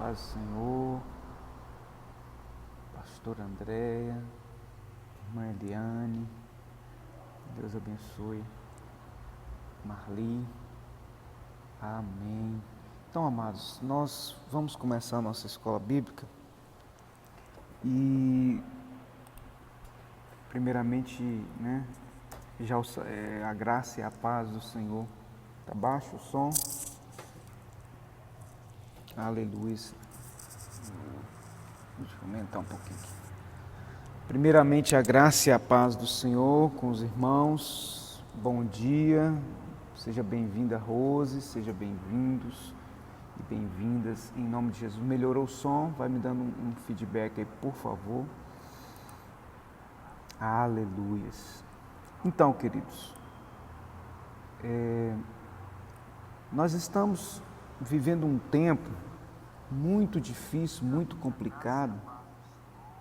Paz do Senhor, pastora Andréia, irmã Eliane, Deus abençoe, Marli, amém. Então, amados, nós vamos começar a nossa escola bíblica e, primeiramente, a graça e a paz do Senhor. Está baixo o som? Aleluia. Deixa eu aumentar um pouquinho aqui. Primeiramente, a graça e a paz do Senhor com os irmãos. Bom dia. Seja bem-vinda, Rose. Seja bem-vindos e bem-vindas. Em nome de Jesus. Melhorou o som? Vai me dando um feedback aí, por favor. Aleluia. Então, queridos, nós estamos vivendo um tempo muito difícil, muito complicado,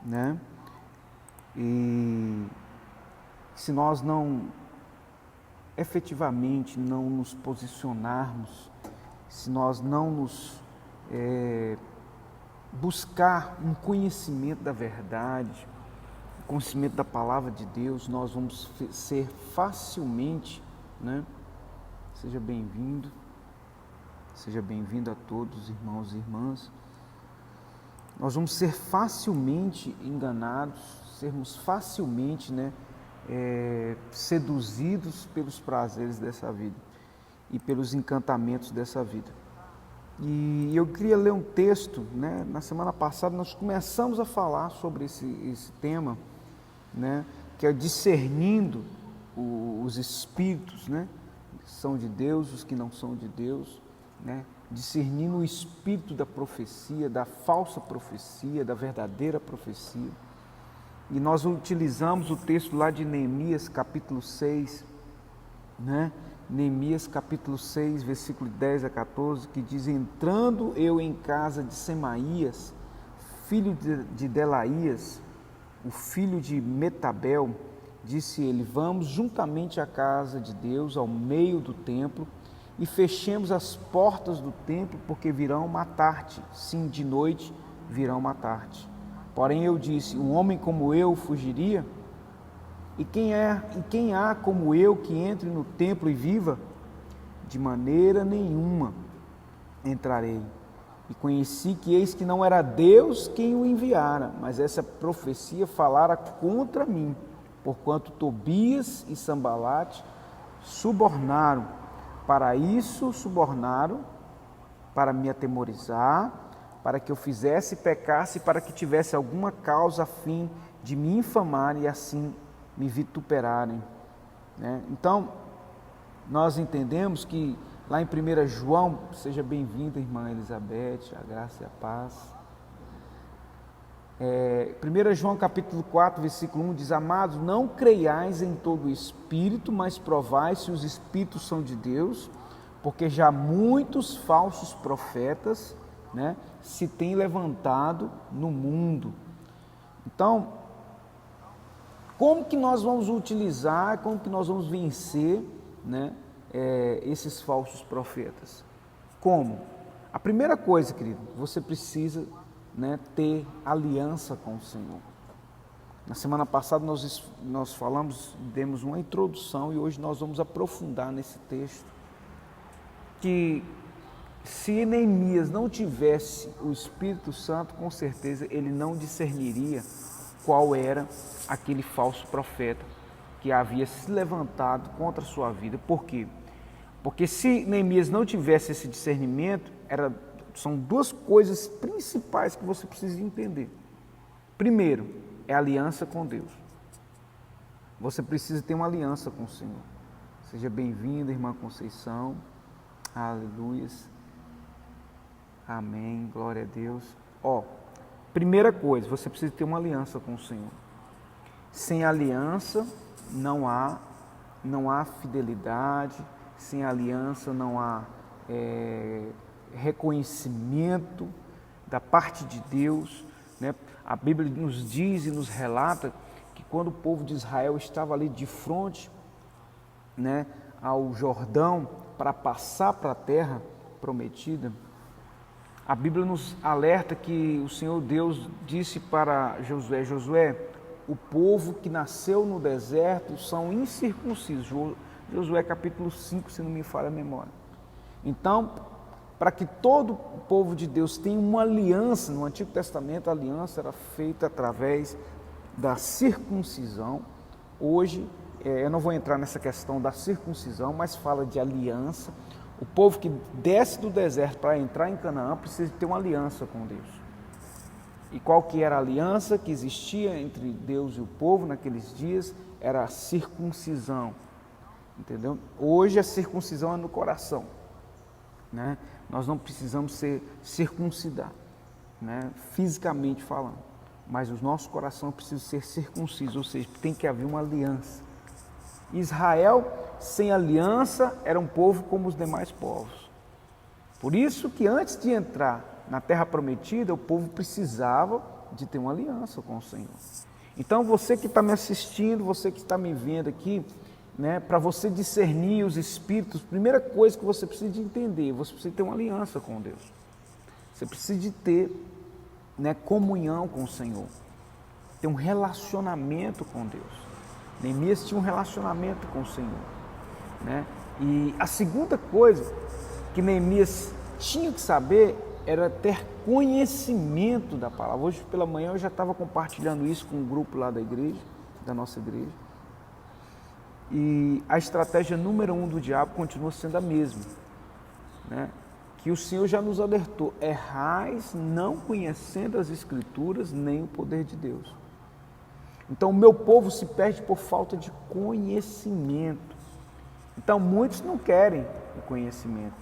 né? E se nós não efetivamente não nos posicionarmos, se nós não nos buscar um conhecimento da verdade, conhecimento da palavra de Deus, nós vamos ser facilmente, né? Seja bem-vindo a todos, irmãos e irmãs. Nós vamos ser facilmente enganados, sermos facilmente, seduzidos pelos prazeres dessa vida e pelos encantamentos dessa vida. E eu queria ler um texto, né? Na semana passada nós começamos a falar sobre esse tema, né? Que é discernindo os espíritos, né? Que são de Deus, os que não são de Deus, né? Discernindo o espírito da profecia, da falsa profecia, da verdadeira profecia. E nós utilizamos o texto lá de Neemias, capítulo 6, né? Neemias, capítulo 6, versículo 10 a 14, que diz: entrando eu em casa de Semaías, filho de Delaías, o filho de Metabel, disse ele: vamos juntamente à casa de Deus, ao meio do templo, e fechemos as portas do templo, porque virão matar-te. Sim, de noite virão matar-te. Porém eu disse: um homem como eu fugiria? E quem há como eu que entre no templo e viva? De maneira nenhuma entrarei. E conheci que eis que não era Deus quem o enviara, mas essa profecia falara contra mim, porquanto Tobias e Sambalate subornaram, para me atemorizar, para que eu fizesse e pecasse, para que tivesse alguma causa a fim de me infamar e assim me vituperarem, né? Então, nós entendemos que lá em 1 João, seja bem-vinda, irmã Elizabeth, a graça e a paz. 1 João capítulo 4, versículo 1 diz: amados, não creiais em todo o espírito, mas provai se os espíritos são de Deus, porque já muitos falsos profetas, né, se têm levantado no mundo. Então, como que nós vamos utilizar, como que nós vamos vencer, né, esses falsos profetas? Como? A primeira coisa, querido, você precisa, né, ter aliança com o Senhor. Na semana passada nós falamos, demos uma introdução e hoje nós vamos aprofundar nesse texto, que se Neemias não tivesse o Espírito Santo, com certeza ele não discerniria qual era aquele falso profeta que havia se levantado contra a sua vida. Por quê? Porque se Neemias não tivesse esse discernimento, são duas coisas principais que você precisa entender. Primeiro, é a aliança com Deus. Você precisa ter uma aliança com o Senhor. Seja bem-vinda, irmã Conceição. Aleluia. Amém. Glória a Deus. Primeira coisa, você precisa ter uma aliança com o Senhor. Sem aliança não há fidelidade, sem aliança não há reconhecimento da parte de Deus, né? A Bíblia nos diz e nos relata que quando o povo de Israel estava ali de frente, né, ao Jordão para passar para a terra prometida, A Bíblia nos alerta que o Senhor Deus disse para Josué: Josué, o povo que nasceu no deserto são incircuncisos. Josué capítulo 5, se não me falha a memória. Então, para que todo o povo de Deus tenha uma aliança, no Antigo Testamento a aliança era feita através da circuncisão. Hoje, eu não vou entrar nessa questão da circuncisão, mas fala de aliança. O povo que desce do deserto para entrar em Canaã precisa ter uma aliança com Deus. E qual que era a aliança que existia entre Deus e o povo naqueles dias? Era a circuncisão, entendeu? Hoje a circuncisão é no coração, né? Nós não precisamos ser circuncidados, né? Fisicamente falando, mas o nosso coração precisa ser circunciso, ou seja, tem que haver uma aliança. Israel, sem aliança, era um povo como os demais povos. Por isso que antes de entrar na terra prometida, o povo precisava de ter uma aliança com o Senhor. Então, você que está me assistindo, você que está me vendo aqui, né, para você discernir os espíritos, primeira coisa que você precisa de entender, você precisa ter uma aliança com Deus. Você precisa de ter, né, comunhão com o Senhor, ter um relacionamento com Deus. Neemias tinha um relacionamento com o Senhor, né? E a segunda coisa que Neemias tinha que saber era ter conhecimento da palavra. Hoje pela manhã eu já estava compartilhando isso com um grupo lá da igreja, da nossa igreja. E a estratégia número 1 do diabo continua sendo a mesma, né? Que o Senhor já nos alertou: errais não conhecendo as Escrituras nem o poder de Deus. Então o meu povo se perde por falta de conhecimento. Então muitos não querem o conhecimento,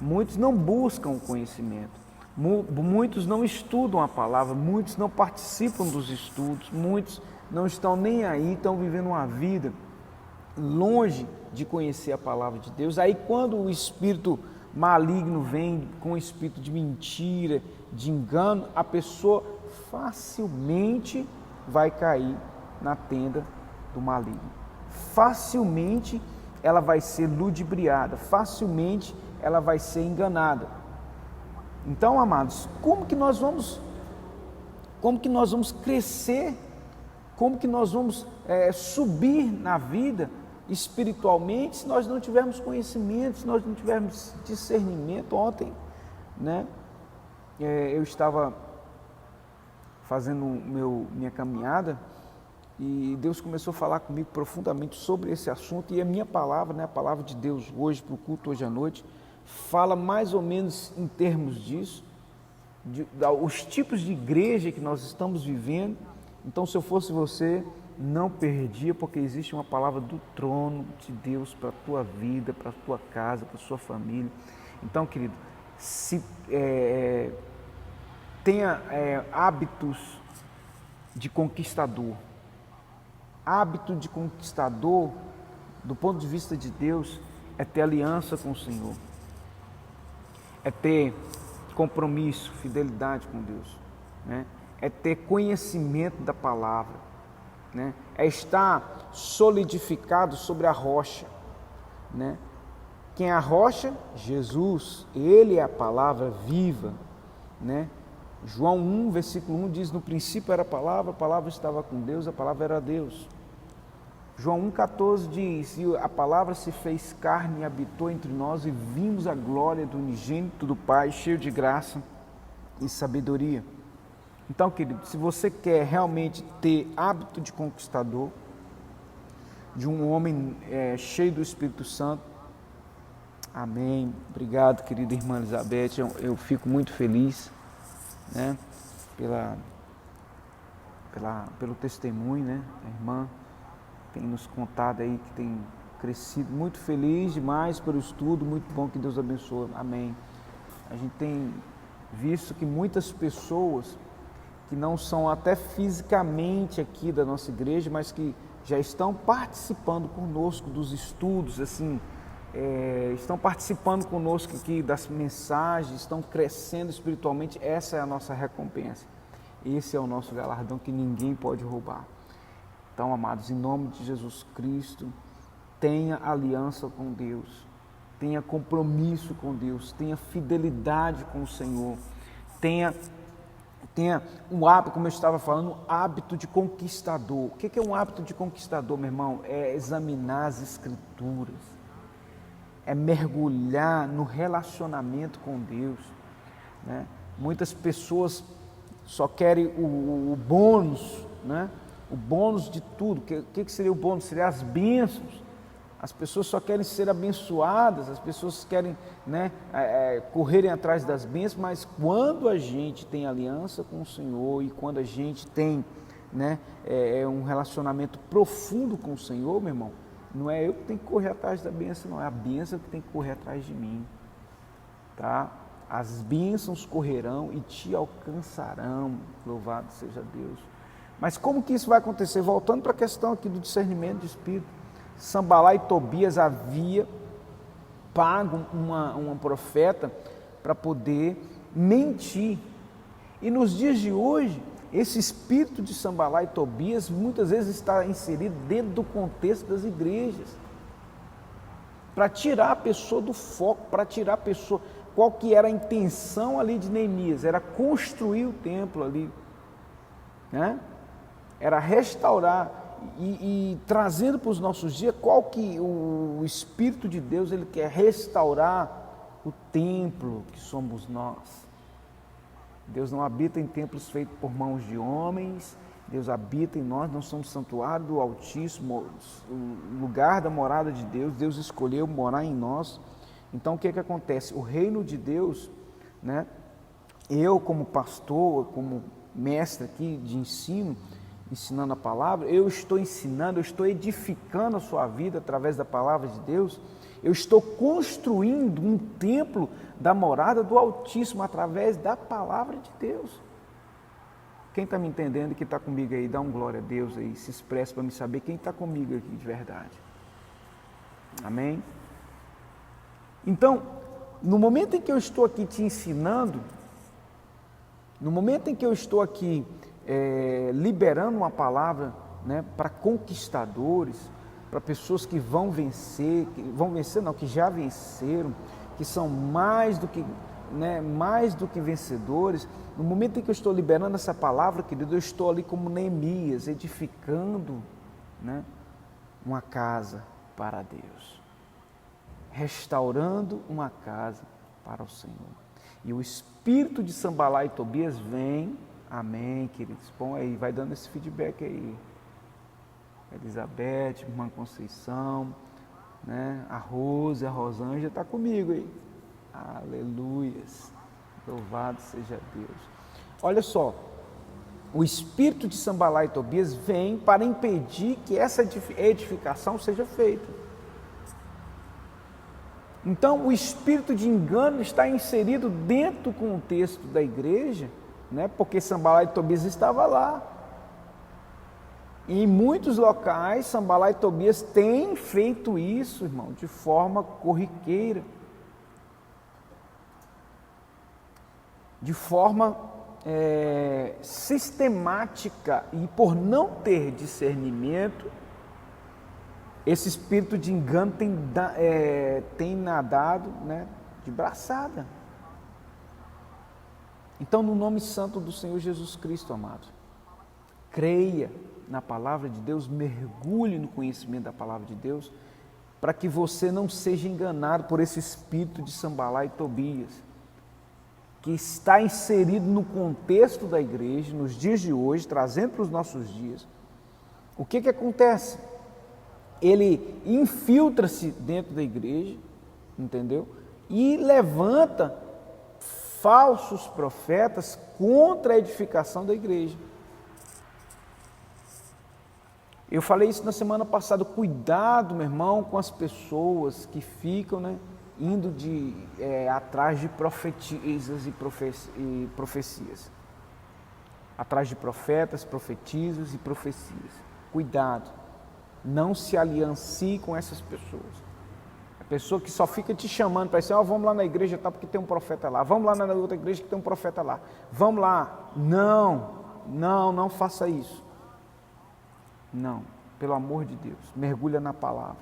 muitos não buscam o conhecimento, muitos não estudam a palavra, muitos não participam dos estudos, muitos não estão nem aí, estão vivendo uma vida longe de conhecer a palavra de Deus. Aí quando o espírito maligno vem com o espírito de mentira, de engano, a pessoa facilmente vai cair na tenda do maligno. Facilmente ela vai ser ludibriada, facilmente ela vai ser enganada. Então, amados, como que nós vamos crescer, como que nós vamos subir na vida espiritualmente se nós não tivermos conhecimento, se nós não tivermos discernimento? Ontem, né, eu estava fazendo minha caminhada e Deus começou a falar comigo profundamente sobre esse assunto, e a minha palavra, né, a palavra de Deus hoje para o culto hoje à noite, fala mais ou menos em termos disso, os tipos de igreja que nós estamos vivendo. Então, se eu fosse você, não perdia, porque existe uma palavra do trono de Deus para a tua vida, para a tua casa, para a sua família. Então, querido, tenha hábitos de conquistador. Hábito de conquistador, do ponto de vista de Deus, é ter aliança com o Senhor, é ter compromisso, fidelidade com Deus, né? É ter conhecimento da palavra, né? É estar solidificado sobre a rocha, né? Quem é a rocha? Jesus. Ele é a palavra viva, né? João 1, versículo 1 diz: no princípio era a palavra estava com Deus, a palavra era Deus. João 1,14 diz: e a palavra se fez carne e habitou entre nós, e vimos a glória do unigênito do Pai, cheio de graça e sabedoria. Então, querido, se você quer realmente ter hábito de conquistador, de um homem cheio do Espírito Santo, amém. Obrigado, querida irmã Elizabeth, eu fico muito feliz, né, pelo testemunho, né? A irmã tem nos contado aí que tem crescido, muito feliz demais pelo estudo, muito bom, que Deus abençoe, amém. A gente tem visto que muitas pessoas que não são até fisicamente aqui da nossa igreja, mas que já estão participando conosco dos estudos, assim, estão participando conosco aqui das mensagens, estão crescendo espiritualmente. Essa é a nossa recompensa, esse é o nosso galardão que ninguém pode roubar. Então, amados, em nome de Jesus Cristo, tenha aliança com Deus, tenha compromisso com Deus, tenha fidelidade com o Senhor, tenha um hábito, como eu estava falando, um hábito de conquistador. O que é um hábito de conquistador, meu irmão? É examinar as Escrituras, é mergulhar no relacionamento com Deus, né? Muitas pessoas só querem o bônus, né? O bônus de tudo. O que seria o bônus? Seria as bênçãos. As pessoas só querem ser abençoadas, as pessoas querem, né, correrem atrás das bênçãos, mas quando a gente tem aliança com o Senhor e quando a gente tem, né, um relacionamento profundo com o Senhor, meu irmão, não é eu que tenho que correr atrás da bênção, não, é a bênção que tem que correr atrás de mim, tá? As bênçãos correrão e te alcançarão, louvado seja Deus. Mas como que isso vai acontecer? Voltando para a questão aqui do discernimento de espírito, Sambalá e Tobias havia pago uma profeta para poder mentir. E nos dias de hoje, esse espírito de Sambalá e Tobias muitas vezes está inserido dentro do contexto das igrejas, para tirar a pessoa do foco, para tirar a pessoa. Qual que era a intenção ali de Neemias? Era construir o templo ali, né? Era restaurar. E trazendo para os nossos dias, qual que o Espírito de Deus, ele quer restaurar o templo que somos nós. Deus não habita em templos feitos por mãos de homens, Deus habita em nós, nós somos santuário do Altíssimo, o lugar da morada de Deus, Deus escolheu morar em nós. Então o que acontece? O reino de Deus, né? Eu como pastor, como mestre aqui de ensino, ensinando a palavra, eu estou ensinando, eu estou edificando a sua vida através da palavra de Deus, eu estou construindo um templo da morada do Altíssimo através da palavra de Deus. Quem está me entendendo e que está comigo aí, dá um glória a Deus aí, se expressa para me saber quem está comigo aqui de verdade. Amém? Então, no momento em que eu estou aqui te ensinando, no momento em que eu estou aqui liberando uma palavra, né, para conquistadores, para pessoas que vão vencer, que já venceram, que são mais do que vencedores. No momento em que eu estou liberando essa palavra, querido, eu estou ali como Neemias, edificando, né, uma casa para Deus, restaurando uma casa para o Senhor. E o espírito de Sambalá e Tobias vem. Amém, queridos. Bom, aí, vai dando esse feedback aí. Elizabeth, irmã Conceição, né? A Rose, a Rosângela está comigo aí. Aleluias. Louvado seja Deus. Olha só, o espírito de Sambalá e Tobias vem para impedir que essa edificação seja feita. Então, o espírito de engano está inserido dentro do contexto da igreja, né? Porque Sambalá e Tobias estava lá. E em muitos locais, Sambalá e Tobias têm feito isso, irmão, de forma corriqueira, de forma sistemática, e por não ter discernimento, esse espírito de engano tem nadado, né, de braçada. Então, no nome santo do Senhor Jesus Cristo, amado, creia na palavra de Deus, mergulhe no conhecimento da palavra de Deus, para que você não seja enganado por esse espírito de Sambalá e Tobias, que está inserido no contexto da igreja, nos dias de hoje, trazendo para os nossos dias. O que acontece? Ele infiltra-se dentro da igreja, entendeu? E levanta falsos profetas contra a edificação da igreja. Eu falei isso na semana passada. Cuidado, meu irmão, com as pessoas que ficam, né, indo atrás de profetisas e profecias. Atrás de profetas, profetizos e profecias. Cuidado, não se aliancie com essas pessoas. Pessoa que só fica te chamando para dizer, vamos lá na igreja tal, porque tem um profeta lá, vamos lá na outra igreja que tem um profeta lá, vamos lá. Não faça isso. Não, pelo amor de Deus, mergulha na palavra.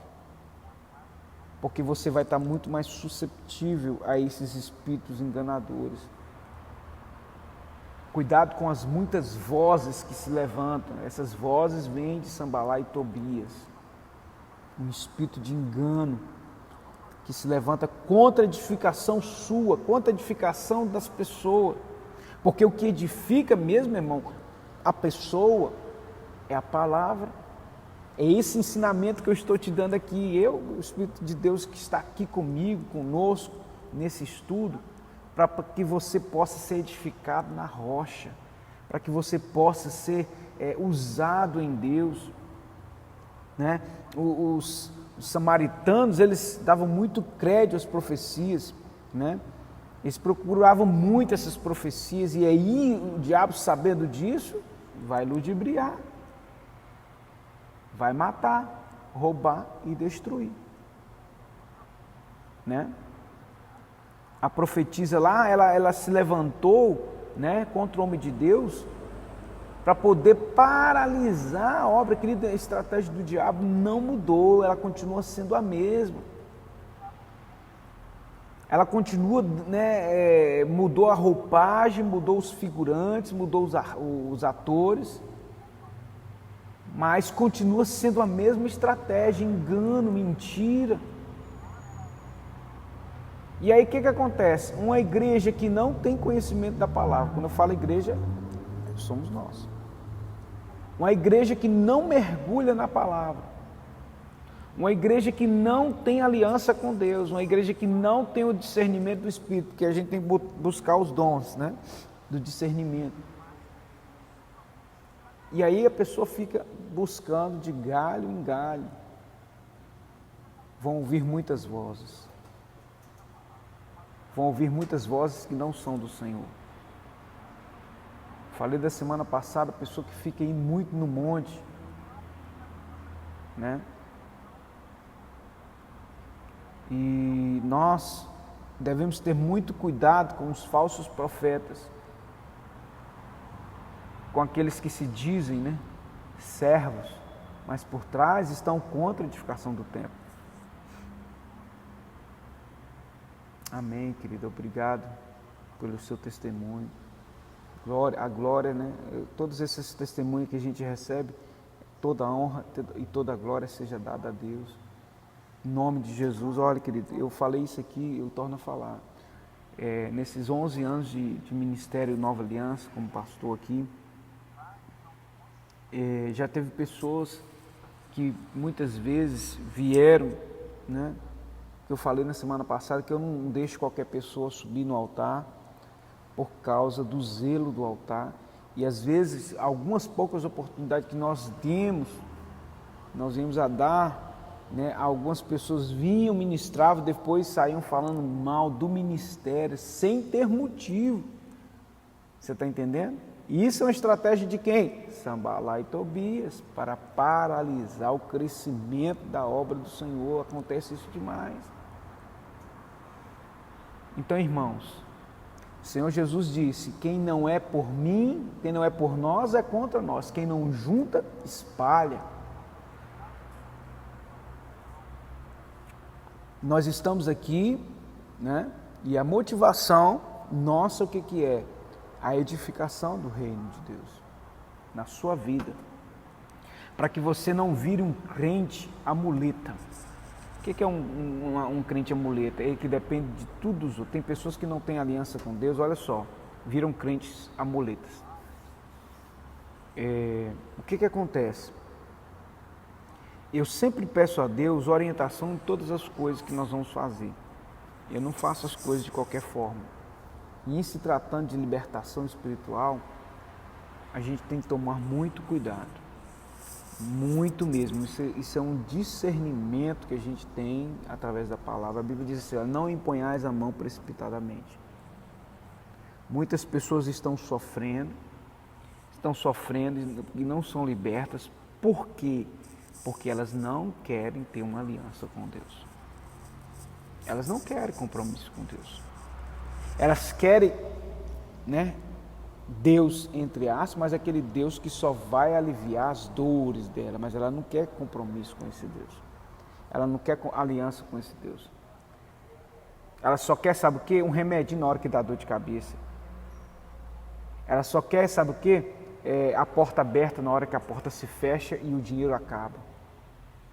porque você vai estar muito mais susceptível a esses espíritos enganadores. Cuidado com as muitas vozes que se levantam. Essas vozes vêm de Sambalá e Tobias. Um espírito de engano que se levanta contra a edificação sua, contra a edificação das pessoas. Porque o que edifica mesmo, irmão, a pessoa é a palavra. É esse ensinamento que eu estou te dando aqui. O Espírito de Deus que está aqui comigo, conosco, nesse estudo, para que você possa ser edificado na rocha, para que você possa ser usado em Deus. Né? Os samaritanos, eles davam muito crédito às profecias, né? Eles procuravam muito essas profecias, e aí o diabo, sabendo disso, vai ludibriar, vai matar, roubar e destruir, né? A profetisa lá, ela se levantou, né, contra o homem de Deus, para poder paralisar a obra. Querida, a estratégia do diabo não mudou, ela continua sendo a mesma. Ela continua, né, mudou a roupagem, mudou os figurantes, mudou os atores, mas continua sendo a mesma estratégia, engano, mentira. E aí o que acontece? Uma igreja que não tem conhecimento da palavra, quando eu falo igreja, somos nós. Uma igreja que não mergulha na palavra, uma igreja que não tem aliança com Deus, uma igreja que não tem o discernimento do Espírito, porque a gente tem que buscar os dons, né, do discernimento. E aí a pessoa fica buscando de galho em galho. Vão ouvir muitas vozes. Vão ouvir muitas vozes que não são do Senhor. Falei da semana passada, a pessoa que fica aí muito no monte, né? E nós devemos ter muito cuidado com os falsos profetas, com aqueles que se dizem, né, servos, mas por trás estão contra a edificação do templo. Amém, querido, obrigado pelo seu testemunho. A glória, né? Todos esses testemunhos que a gente recebe, toda a honra e toda a glória seja dada a Deus. Em nome de Jesus. Olha, querido, eu falei isso aqui, eu torno a falar. Nesses 11 anos de ministério Nova Aliança, como pastor aqui, já teve pessoas que muitas vezes vieram, né? Eu falei na semana passada que eu não deixo qualquer pessoa subir no altar por causa do zelo do altar, e às vezes algumas poucas oportunidades que nós íamos a dar, né, algumas pessoas vinham, ministravam, depois saíam falando mal do ministério sem ter motivo. Você está entendendo? E isso é uma estratégia de quem? Sambalá e Tobias, para paralisar o crescimento da obra do Senhor. Acontece isso demais. Então, irmãos, o Senhor Jesus disse: quem não é por mim, quem não é por nós, é contra nós. Quem não junta, espalha. Nós estamos aqui, né? E a motivação nossa, o que é? A edificação do reino de Deus na sua vida. Para que você não vire um crente amuleta. O que é um crente amuleta? Ele que depende de tudo dos outros. Tem pessoas que não têm aliança com Deus, olha só, viram crentes amuletas. O que acontece? Eu sempre peço a Deus orientação em todas as coisas que nós vamos fazer. Eu não faço as coisas de qualquer forma. E em se tratando de libertação espiritual, a gente tem que tomar muito cuidado. Muito mesmo. Isso é um discernimento que a gente tem através da palavra. A Bíblia diz assim: não imponhais a mão precipitadamente. Muitas pessoas estão sofrendo e não são libertas. Por quê? Porque elas não querem ter uma aliança com Deus. Elas não querem compromisso com Deus. Elas querem, né, Deus, entre aspas, mas aquele Deus que só vai aliviar as dores dela, mas ela não quer compromisso com esse Deus. ela não quer aliança com esse Deus. Ela só quer, sabe o quê? Um remedinho na hora que dá dor de cabeça. Ela só quer, sabe o quê? A porta aberta na hora que a porta se fecha e o dinheiro acaba.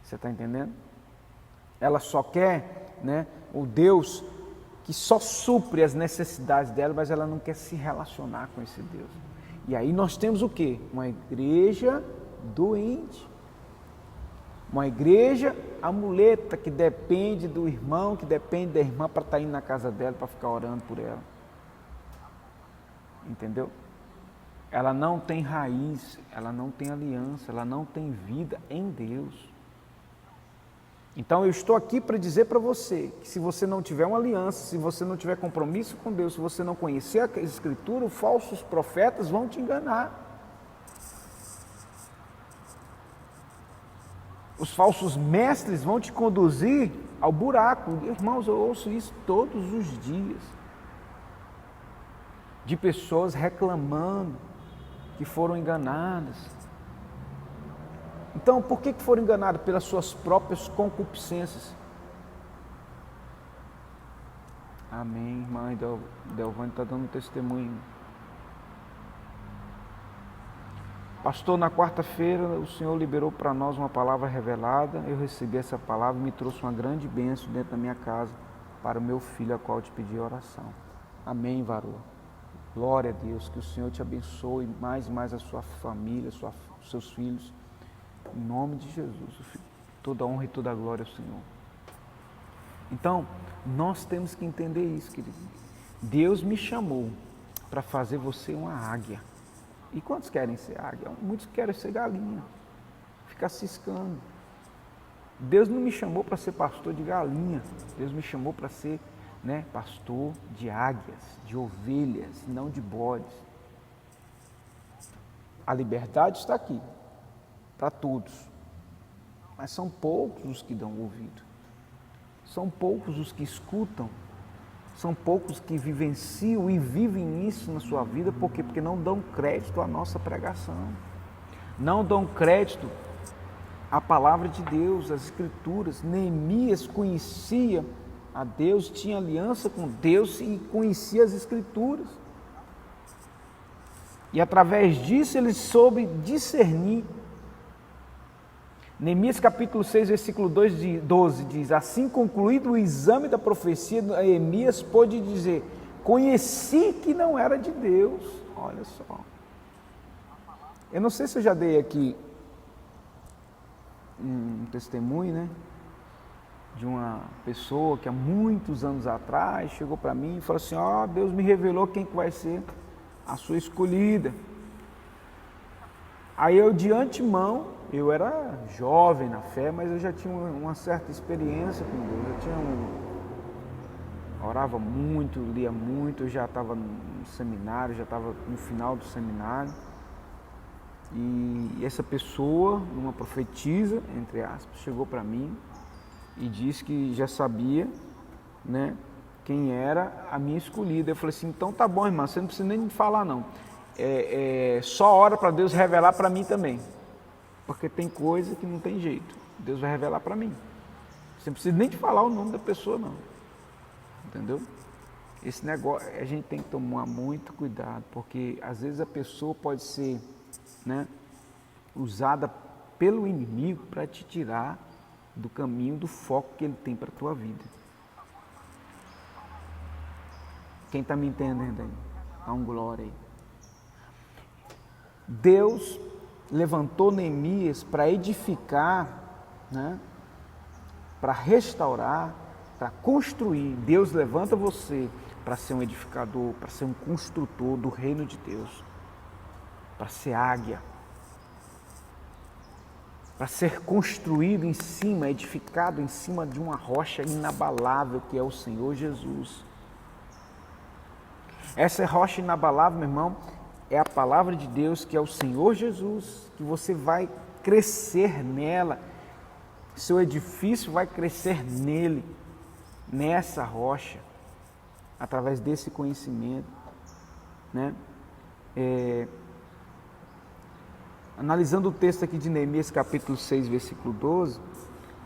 Você está entendendo? Ela só quer, né, o Deus que só supre as necessidades dela, mas ela não quer se relacionar com esse Deus. E aí nós temos o quê? Uma igreja doente. Uma igreja amuleta que depende do irmão, que depende da irmã para estar indo na casa dela, para ficar orando por ela. Entendeu? Ela não tem raiz, ela não tem aliança, ela não tem vida em Deus. Então eu estou aqui para dizer para você que se você não tiver uma aliança, se você não tiver compromisso com Deus, se você não conhecer a Escritura, os falsos profetas vão te enganar. Os falsos mestres vão te conduzir ao buraco. Irmãos, eu ouço isso todos os dias. De pessoas reclamando que foram enganadas. Então, por que foram enganadas? Pelas suas próprias concupiscências. Amém, irmã Delvane está dando testemunho. Pastor, na quarta-feira o Senhor liberou para nós uma palavra revelada. Eu recebi essa palavra e me trouxe uma grande bênção dentro da minha casa para o meu filho, a qual eu te pedi oração. Amém, varoa. Glória a Deus, que o Senhor te abençoe mais e mais a sua família, os seus filhos. Em nome de Jesus, toda honra e toda glória ao Senhor. Então, nós temos que entender isso, querido. Deus me chamou para fazer você uma águia. E quantos querem ser águia? Muitos querem ser galinha, ficar ciscando. Deus não me chamou para ser pastor de galinha, Deus me chamou para ser, né, pastor de águias, de ovelhas, não de bodes. A liberdade está aqui, para todos, mas são poucos os que dão ouvido, são poucos os que escutam, são poucos que vivenciam e vivem isso na sua vida. Por quê? Porque não dão crédito à nossa pregação, não dão crédito à palavra de Deus, às Escrituras. Neemias conhecia a Deus, tinha aliança com Deus e conhecia as Escrituras. E através disso ele soube discernir. Neemias capítulo 6, versículo 12 diz: assim concluído o exame da profecia, Neemias pôde dizer: conheci que não era de Deus. Olha só. Eu não sei se eu já dei aqui um testemunho, né? De uma pessoa que há muitos anos atrás chegou para mim e falou assim: ó, Deus me revelou quem que vai ser a sua escolhida. Aí eu, de antemão, eu era jovem na fé, mas eu já tinha uma certa experiência com Deus. Orava muito, lia muito, eu já estava no seminário, já estava no final do seminário. E essa pessoa, uma profetisa, entre aspas, chegou para mim e disse que já sabia, né, quem era a minha escolhida. Eu falei assim: então tá bom, irmã, você não precisa nem me falar não. Só ora para Deus revelar para mim também, porque tem coisa que não tem jeito, Deus vai revelar para mim. Você não precisa nem de falar o nome da pessoa não, entendeu? Esse negócio a gente tem que tomar muito cuidado, porque às vezes a pessoa pode ser, né, usada pelo inimigo para te tirar do caminho, do foco que ele tem para a tua vida. Quem está me entendendo aí? Dá um glória aí. Deus levantou Neemias para edificar, né, para restaurar, para construir. Deus levanta você para ser um edificador, para ser um construtor do reino de Deus, para ser águia, para ser construído em cima, edificado em cima de uma rocha inabalável que é o Senhor Jesus. Essa rocha inabalável, meu irmão, é a palavra de Deus, que é o Senhor Jesus, que você vai crescer nela, seu edifício vai crescer nele, nessa rocha, através desse conhecimento, né? Analisando o texto aqui de Neemias capítulo 6, versículo 12,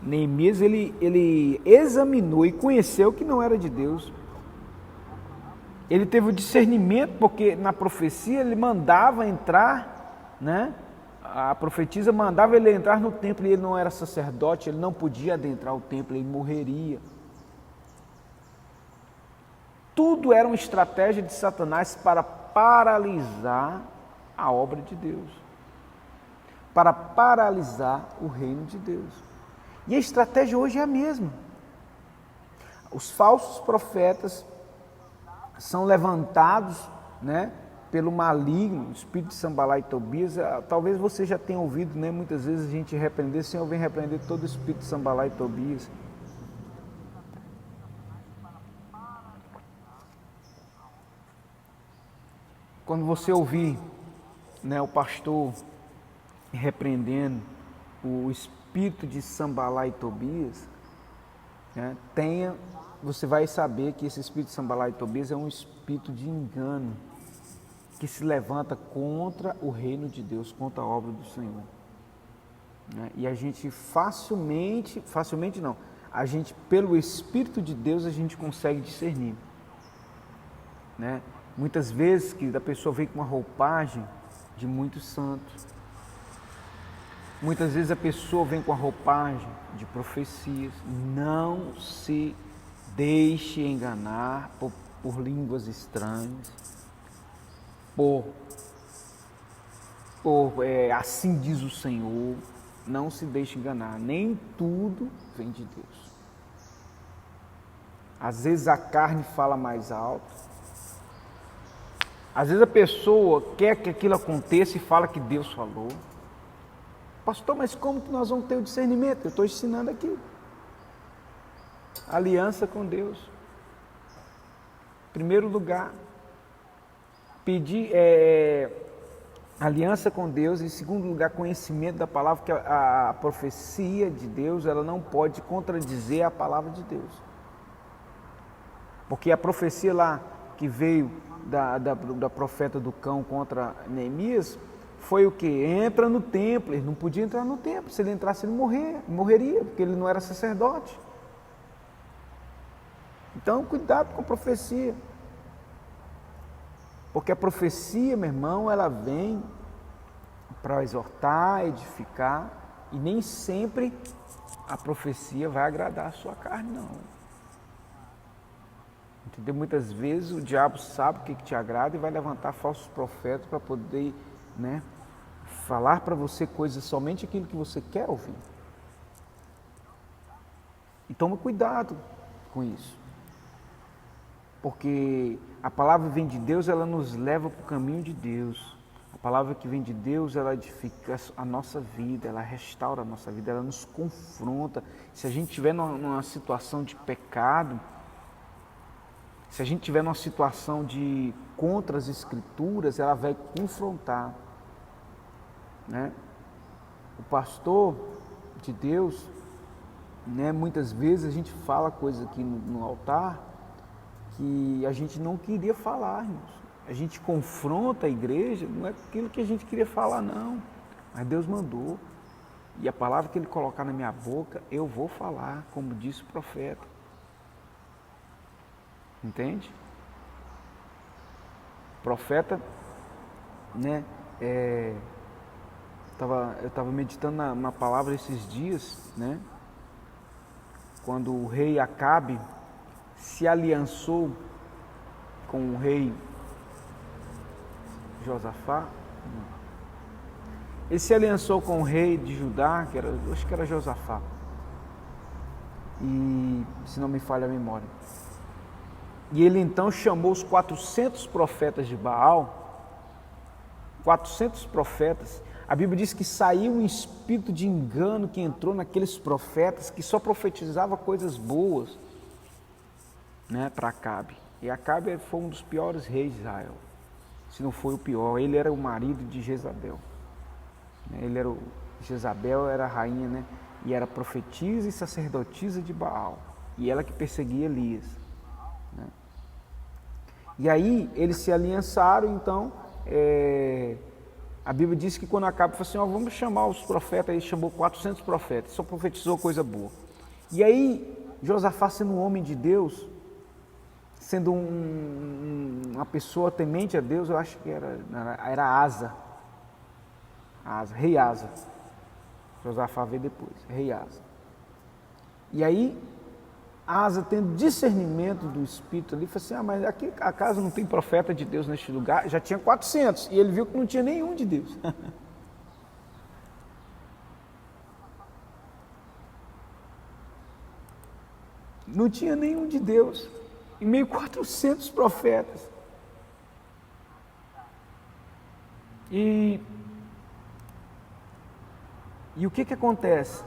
Neemias, ele examinou e conheceu que não era de Deus. Ele teve o discernimento, porque na profecia ele mandava entrar, né? A profetisa mandava ele entrar no templo e ele não era sacerdote, ele não podia adentrar o templo, ele morreria. Tudo era uma estratégia de Satanás para paralisar a obra de Deus, para paralisar o reino de Deus. E a estratégia hoje é a mesma. Os falsos profetas são levantados, né, pelo maligno, o espírito de Sambalá e Tobias. Talvez você já tenha ouvido, né, muitas vezes a gente repreender, Senhor, vem repreender todo o espírito de Sambalá e Tobias. Quando você ouvir, né, o pastor repreendendo o espírito de Sambalá e Tobias, né, você vai saber que esse espírito de Sambalá e Tobias é um espírito de engano que se levanta contra o reino de Deus, contra a obra do Senhor. Né? E a gente facilmente não, a gente pelo Espírito de Deus a gente consegue discernir. Né? Muitas vezes que a pessoa vem com uma roupagem de muitos santos. Muitas vezes a pessoa vem com a roupagem de profecias. Não se deixe enganar por línguas estranhas, assim diz o Senhor. Não se deixe enganar, nem tudo vem de Deus. Às vezes a carne fala mais alto. Às vezes a pessoa quer que aquilo aconteça e fala que Deus falou. Pastor, mas como que nós vamos ter o discernimento? Eu estou ensinando aqui. Aliança com Deus. Em primeiro lugar, pedir aliança com Deus. Em segundo lugar, conhecimento da palavra, que a profecia de Deus, ela não pode contradizer a palavra de Deus. Porque a profecia lá que veio da profeta do cão contra Neemias foi o que? Entra no templo. Ele não podia entrar no templo. Se ele entrasse, ele morreria, porque ele não era sacerdote. Então, cuidado com a profecia. Porque a profecia, meu irmão, ela vem para exortar, edificar, e nem sempre a profecia vai agradar a sua carne, não. Entendeu? Muitas vezes o diabo sabe o que te agrada e vai levantar falsos profetas para poder, né, falar para você coisas, somente aquilo que você quer ouvir. E toma cuidado com isso. Porque a palavra que vem de Deus, ela nos leva para o caminho de Deus. A palavra que vem de Deus, ela edifica a nossa vida, ela restaura a nossa vida, ela nos confronta. Se a gente estiver numa situação de pecado, se a gente estiver numa situação de contra as Escrituras, ela vai confrontar. Né? O pastor de Deus, né, muitas vezes a gente fala coisas aqui no altar que a gente não queria falar, irmãos. A gente confronta a igreja, não é aquilo que a gente queria falar, não. Mas Deus mandou. E a palavra que Ele colocar na minha boca, eu vou falar, como disse o profeta. Entende? O profeta, né, eu estava meditando na palavra esses dias, né, quando o rei Acabe se aliançou com o rei Josafá. Ele se aliançou com o rei de Judá, acho que era Josafá, e se não me falha a memória. E ele então chamou os 400 profetas de Baal, 400 profetas. A Bíblia diz que saiu um espírito de engano que entrou naqueles profetas que só profetizava coisas boas, né, para Acabe. E Acabe foi um dos piores reis de Israel, se não foi o pior. Ele era o marido de Jezabel. Jezabel era a rainha, né, e era profetisa e sacerdotisa de Baal, e ela que perseguia Elias. Né? E aí eles se aliançaram, então A Bíblia diz que quando Acabe falou assim, vamos chamar os profetas, ele chamou 400 profetas, só profetizou coisa boa. E aí, Josafá, sendo um homem de Deus, sendo uma pessoa temente a Deus, eu acho que era Asa, rei Asa. Josafá veio depois, rei Asa. E aí, Asa, tendo discernimento do Espírito ali, falou assim, mas aqui acaso não tem profeta de Deus neste lugar? Já tinha 400, e ele viu que não tinha nenhum de Deus. Não tinha nenhum de Deus, em meio a 400 profetas. E o que acontece?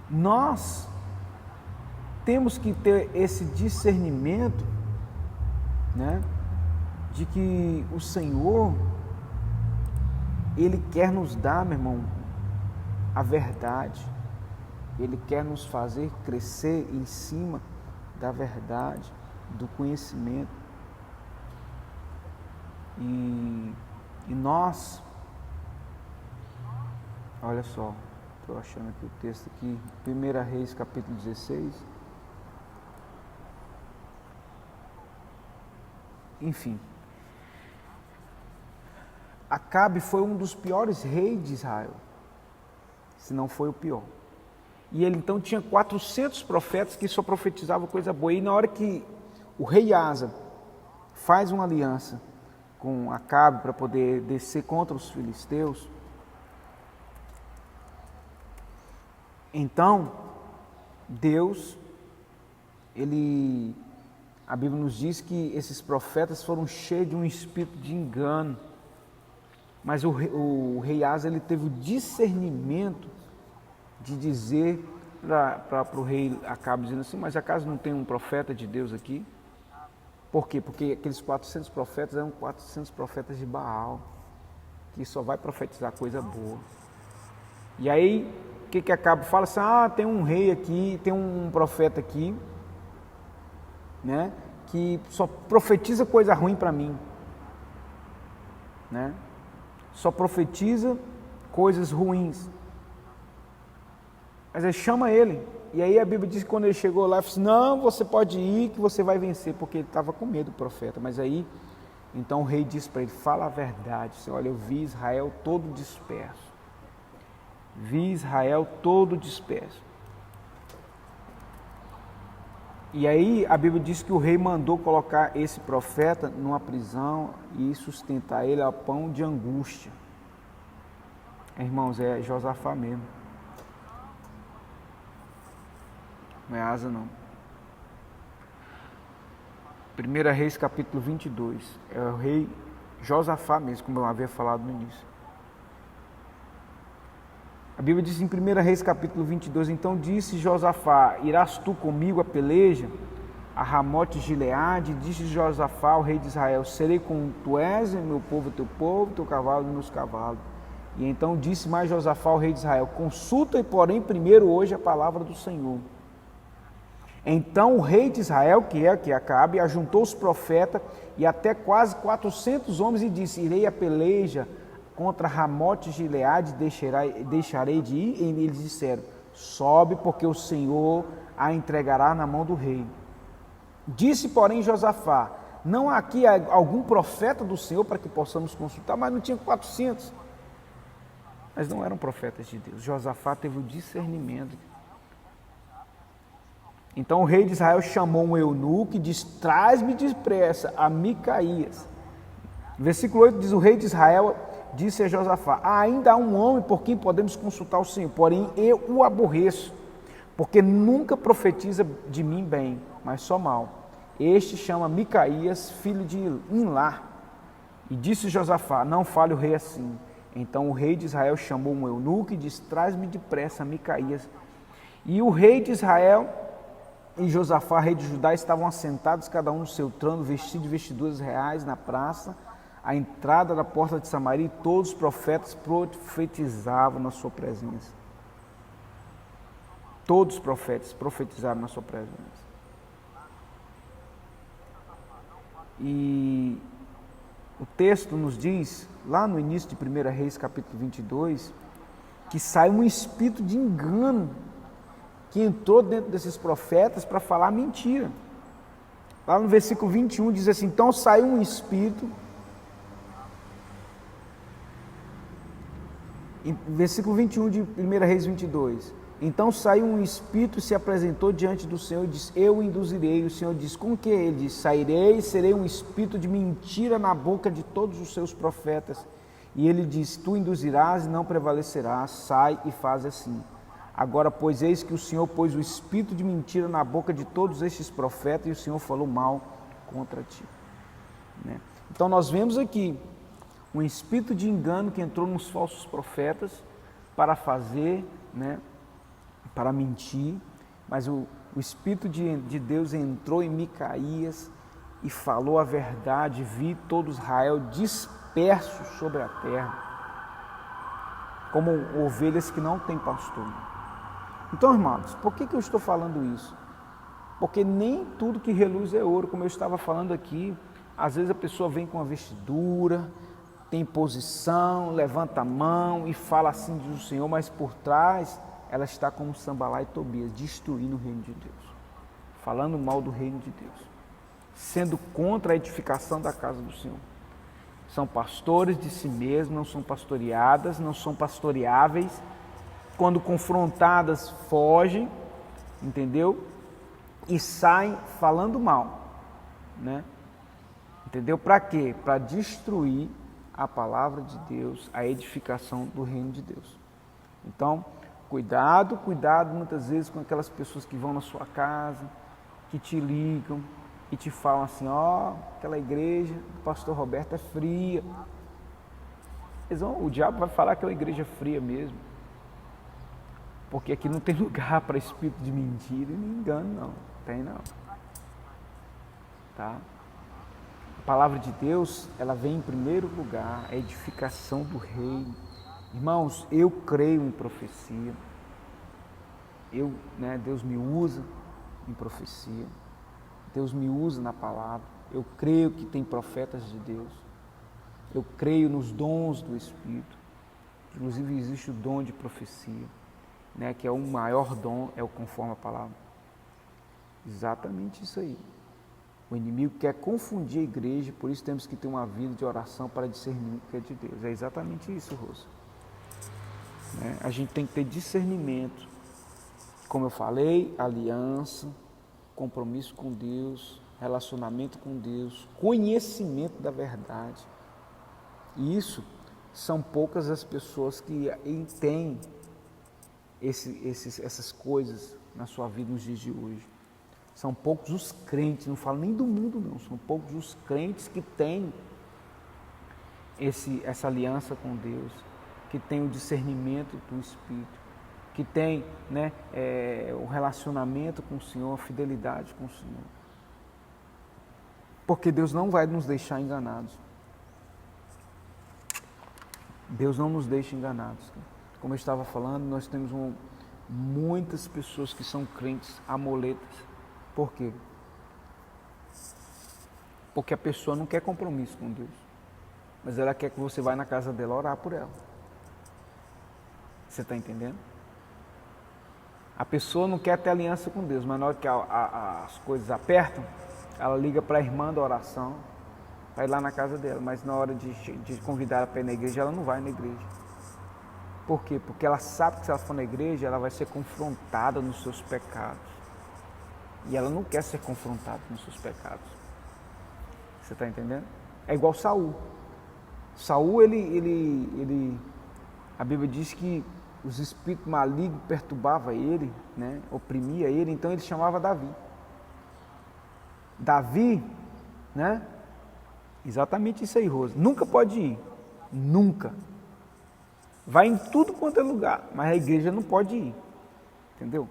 Nós temos que ter esse discernimento, né, de que o Senhor, Ele quer nos dar, meu irmão, a verdade. Ele quer nos fazer crescer em cima da verdade, do conhecimento. E nós, olha só, estou achando aqui o texto aqui, 1 Reis capítulo 16. Enfim, Acabe foi um dos piores reis de Israel, se não foi o pior. E ele então tinha 400 profetas que só profetizavam coisa boa. E na hora que o rei Asa faz uma aliança com Acabe para poder descer contra os filisteus, então Deus, a Bíblia nos diz que esses profetas foram cheios de um espírito de engano. Mas o rei Asa, ele teve o discernimento de dizer para o rei Acabe, dizendo assim, mas acaso não tem um profeta de Deus aqui? Por quê? Porque aqueles 400 profetas eram 400 profetas de Baal, que só vai profetizar coisa boa. E aí, o que Acabe fala assim, tem um rei aqui, tem um profeta aqui, né, que só profetiza coisa ruim para mim, né? Só profetiza coisas ruins. Mas aí chama ele, e aí a Bíblia diz que quando ele chegou lá, ele falou assim, não, você pode ir que você vai vencer, porque ele estava com medo do profeta. Mas aí, então o rei disse para ele, fala a verdade, olha, eu vi Israel todo disperso. Vi Israel todo disperso. E aí a Bíblia diz que o rei mandou colocar esse profeta numa prisão e sustentar ele a pão de angústia. Irmãos, é Josafá mesmo. Não é Asa não. 1 Reis capítulo 22. É o rei Josafá mesmo, como eu havia falado no início. A Bíblia diz em 1 Reis capítulo 22, então disse Josafá, irás tu comigo a peleja, a Ramote Gileade? Disse Josafá, o rei de Israel, serei como tu és, meu povo, teu cavalo, meus cavalos. E então disse mais Josafá, o rei de Israel, consulta, porém, primeiro hoje a palavra do Senhor. Então o rei de Israel, que Acabe, ajuntou os profetas e até quase 400 homens e disse, irei a peleja contra Ramote Gileade, deixarei de ir? E eles disseram, sobe, porque o Senhor a entregará na mão do rei. Disse, porém, Josafá, não há aqui algum profeta do Senhor para que possamos consultar? Mas não tinha 400. Mas não eram profetas de Deus. Josafá teve o discernimento. Então o rei de Israel chamou um eunuco e disse, traz-me depressa a Micaías. Versículo 8 diz, o rei de Israel disse a Josafá, ainda há um homem por quem podemos consultar o Senhor, porém eu o aborreço, porque nunca profetiza de mim bem, mas só mal. Este chama Micaías, filho de Imlá. E disse Josafá, não fale o rei assim. Então o rei de Israel chamou um eunuco e disse, traz-me depressa a Micaías. E o rei de Israel e Josafá, rei de Judá, estavam assentados, cada um no seu trono, vestidos de vestiduras reais na praça, à entrada da porta de Samaria, e todos os profetas profetizavam na sua presença. Todos os profetas profetizaram na sua presença. E o texto nos diz, lá no início de 1 Reis, capítulo 22, que sai um espírito de engano que entrou dentro desses profetas para falar mentira. Lá no versículo 21 diz assim: então saiu um espírito, versículo 21 de 1 Reis 22, então saiu um espírito e se apresentou diante do Senhor e disse: eu o induzirei. O Senhor disse: com que? Ele disse: sairei e serei um espírito de mentira na boca de todos os seus profetas. E ele disse: tu induzirás e não prevalecerás, sai e faz assim. Agora, pois, eis que o Senhor pôs o espírito de mentira na boca de todos estes profetas e o Senhor falou mal contra ti. Né? Então, nós vemos aqui um espírito de engano que entrou nos falsos profetas para fazer, né, para mentir, mas o Espírito de Deus entrou em Micaías e falou a verdade. Vi todo Israel disperso sobre a terra, como ovelhas que não têm pastor. Então, irmãos, por que eu estou falando isso? Porque nem tudo que reluz é ouro, como eu estava falando aqui. Às vezes a pessoa vem com a vestidura, tem posição, levanta a mão e fala assim, diz o Senhor, mas por trás ela está como Sambalá e Tobias, destruindo o reino de Deus, falando mal do reino de Deus, sendo contra a edificação da casa do Senhor. São pastores de si mesmos, não são pastoreadas, não são pastoreáveis. Quando confrontadas, fogem, entendeu? E saem falando mal, né? Entendeu? Para quê? Para destruir a palavra de Deus, a edificação do reino de Deus. Então, cuidado muitas vezes com aquelas pessoas que vão na sua casa, que te ligam e te falam assim: ó, aquela igreja do pastor Roberto é fria. O diabo vai falar que aquela igreja é fria mesmo, porque aqui não tem lugar para espírito de mentira e nem engano, não. Tem não. Tá? A palavra de Deus, ela vem em primeiro lugar, a edificação do reino. Irmãos, eu creio em profecia. Deus me usa em profecia. Deus me usa na palavra. Eu creio que tem profetas de Deus. Eu creio nos dons do Espírito. Inclusive existe o dom de profecia, né, que é o maior dom, é o conforme a palavra. Exatamente isso aí. O inimigo quer confundir a igreja, por isso temos que ter uma vida de oração para discernir o que é de Deus. É exatamente isso, Rosa. Né? A gente tem que ter discernimento. Como eu falei, aliança, compromisso com Deus, relacionamento com Deus, conhecimento da verdade. E isso são poucas as pessoas que têm essas coisas na sua vida nos dias de hoje. São poucos os crentes, não falo nem do mundo não, são poucos os crentes que têm essa aliança com Deus, que têm o discernimento do Espírito, que têm, né, o relacionamento com o Senhor, a fidelidade com o Senhor. Porque Deus não vai nos deixar enganados. Deus não nos deixa enganados. Como eu estava falando, nós temos muitas pessoas que são crentes amuletas. Por quê? Porque a pessoa não quer compromisso com Deus, mas ela quer que você vá na casa dela orar por ela. Você está entendendo? A pessoa não quer ter aliança com Deus, mas na hora que as coisas apertam, ela liga para a irmã da oração, para ir lá na casa dela, mas na hora de convidar ela para ir na igreja, ela não vai na igreja. Por quê? Porque ela sabe que se ela for na igreja, ela vai ser confrontada nos seus pecados. E ela não quer ser confrontada nos seus pecados. Você está entendendo? É igual Saul. Saul, a Bíblia diz que os espíritos malignos perturbavam ele, né? Oprimia ele, então ele chamava Davi. Davi, né? Exatamente isso aí, Rosa. Nunca pode ir. Nunca. Vai em tudo quanto é lugar, mas a igreja não pode ir. Entendeu?